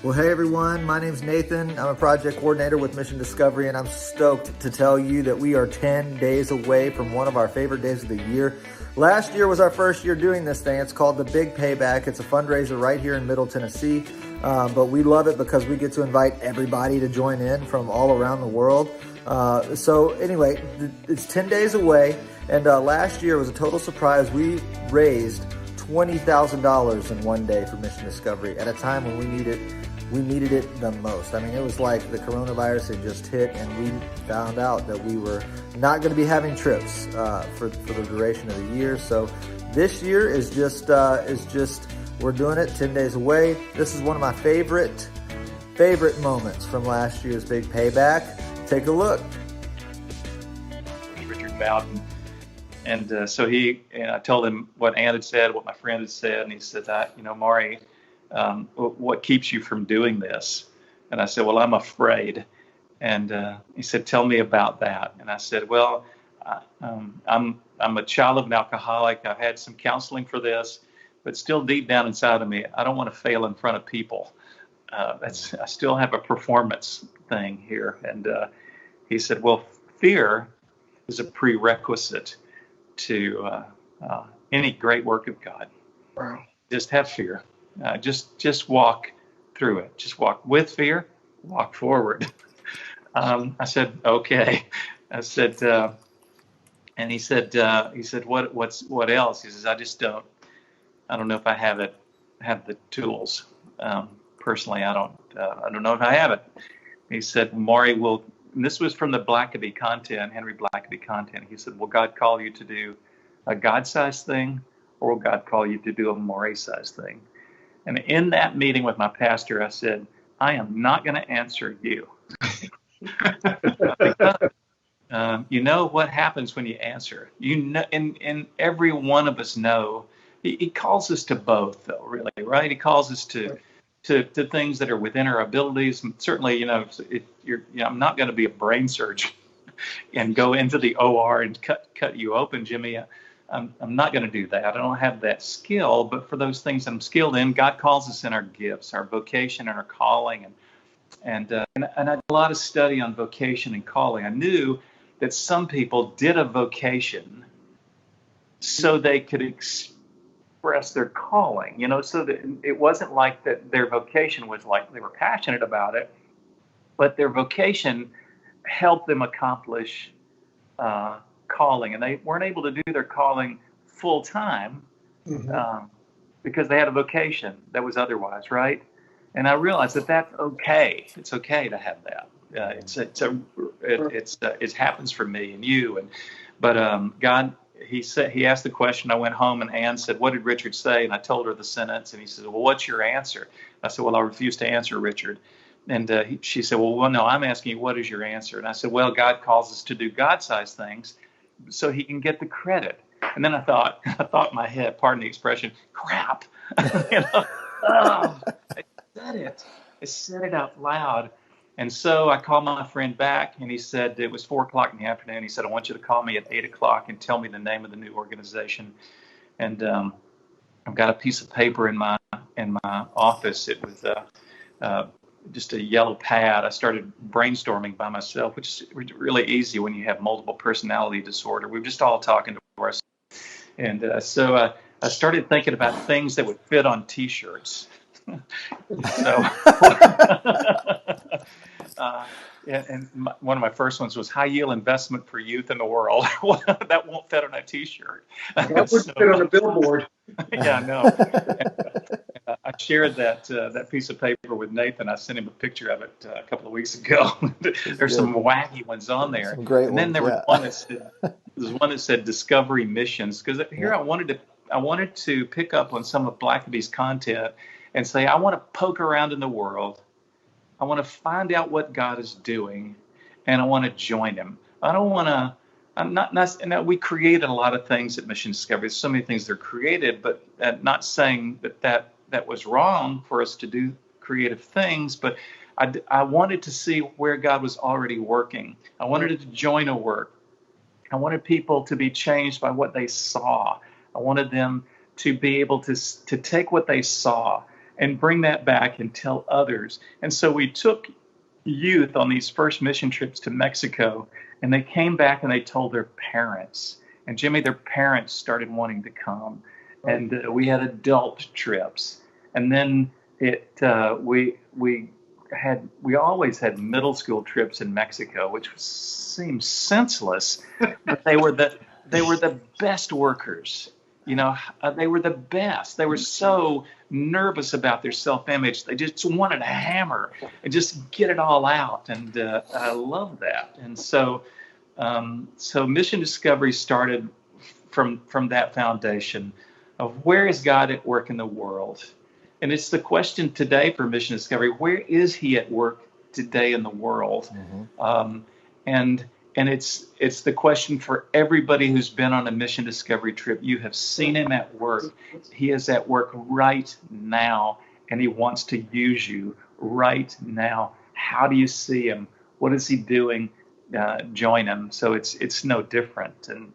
Well, hey everyone, my name's Nathan. I'm a project coordinator with Mission Discovery, and I'm stoked to tell you that we are 10 days away from one of our favorite days of the year. Last year was our first year doing this thing. It's called the Big Payback. It's a fundraiser right here in Middle Tennessee, but we love it because we get to invite everybody to join in from all around the world. So anyway, it's 10 days away, and last year was a total surprise. We raised $20,000 in one day for Mission Discovery at a time when we needed it the most. I mean, it was like the coronavirus had just hit, and we found out that we were not going to be having trips for the duration of the year. So this year is just we're doing it 10 days away. This is one of my favorite moments from last year's Big Payback. Take a look. Richard Bowden. And so I told him what Ann had said, what my friend had said, and he said, Maury, what keeps you from doing this? And I said, well, I'm afraid. And he said, tell me about that. And I said, well, I'm a child of an alcoholic. I've had some counseling for this, but still deep down inside of me, I don't want to fail in front of people. I still have a performance thing here. And he said, well, fear is a prerequisite to any great work of God. Wow. Just have fear. Just walk through it. Just walk with fear, walk forward. I said, okay. I said, and he said, what else? He says, I don't know if I have the tools. Personally, I don't know if I have it. He said, Maury, and this was from the Henry Blackaby content. He said, will God call you to do a God-sized thing, or will God call you to do a Maury-sized thing? And in that meeting with my pastor, I said, I am not going to answer you. You know what happens when you answer. You know, and every one of us know. He calls us to both, though, really, right? He calls us to things that are within our abilities. And certainly, I'm not going to be a brain surgeon and go into the OR and cut you open, Jimmy. I'm not going to do that. I don't have that skill. But for those things that I'm skilled in, God calls us in our gifts, our vocation, and our calling. And I did a lot of study on vocation and calling. I knew that some people did a vocation so they could express their calling, so that it wasn't like that their vocation was like they were passionate about it, but their vocation helped them accomplish calling, and they weren't able to do their calling full time because they had a vocation that was otherwise, right? And I realized that that's okay. It's okay to have that. It happens for me and you, but God. He asked the question. I went home, and Ann said, what did Richard say? And I told her the sentence, and he said, well, what's your answer? I said, well, I refuse to answer, Richard. And she said, well, no, I'm asking you, what is your answer? And I said, well, God calls us to do God-sized things so he can get the credit. And then I thought in my head, pardon the expression, crap. I said it out loud. And so I called my friend back, and he said, it was 4:00 in the afternoon. He said, I want you to call me at 8:00 and tell me the name of the new organization. And I've got a piece of paper in my office. It was just a yellow pad. I started brainstorming by myself, which is really easy when you have multiple personality disorder. We were just all talking to ourselves. And so I started thinking about things that would fit on T-shirts. So, one of my first ones was high yield investment for youth in the world. That won't fit on a T-shirt. That would fit on a billboard. Yeah, I know. I shared that piece of paper with Nathan. I sent him a picture of it a couple of weeks ago. There's some wacky ones on there. Some great and then ones, there was one that said Discovery Missions, because here I wanted to pick up on some of Blackaby's content and say, I want to poke around in the world. I want to find out what God is doing, and I want to join him. I don't want to, and we created a lot of things at Mission Discovery. There's so many things that are created, but not saying that was wrong for us to do creative things, but I wanted to see where God was already working. I wanted to join a work. I wanted people to be changed by what they saw. I wanted them to be able to take what they saw and bring that back and tell others. And so we took youth on these first mission trips to Mexico, and they came back and they told their parents. And Jimmy, their parents started wanting to come. And we had adult trips. And then we always had middle school trips in Mexico, which seemed senseless, but they were the best workers. They were the best. They were so nervous about their self-image. They just wanted to hammer and just get it all out. And I love that. And so Mission Discovery started from that foundation of where is God at work in the world? And it's the question today for Mission Discovery: where is He at work today in the world? Mm-hmm. And it's the question for everybody who's been on a Mission Discovery trip. You have seen Him at work. He is at work right now, and He wants to use you right now. How do you see Him? What is He doing? Join Him. So it's no different. And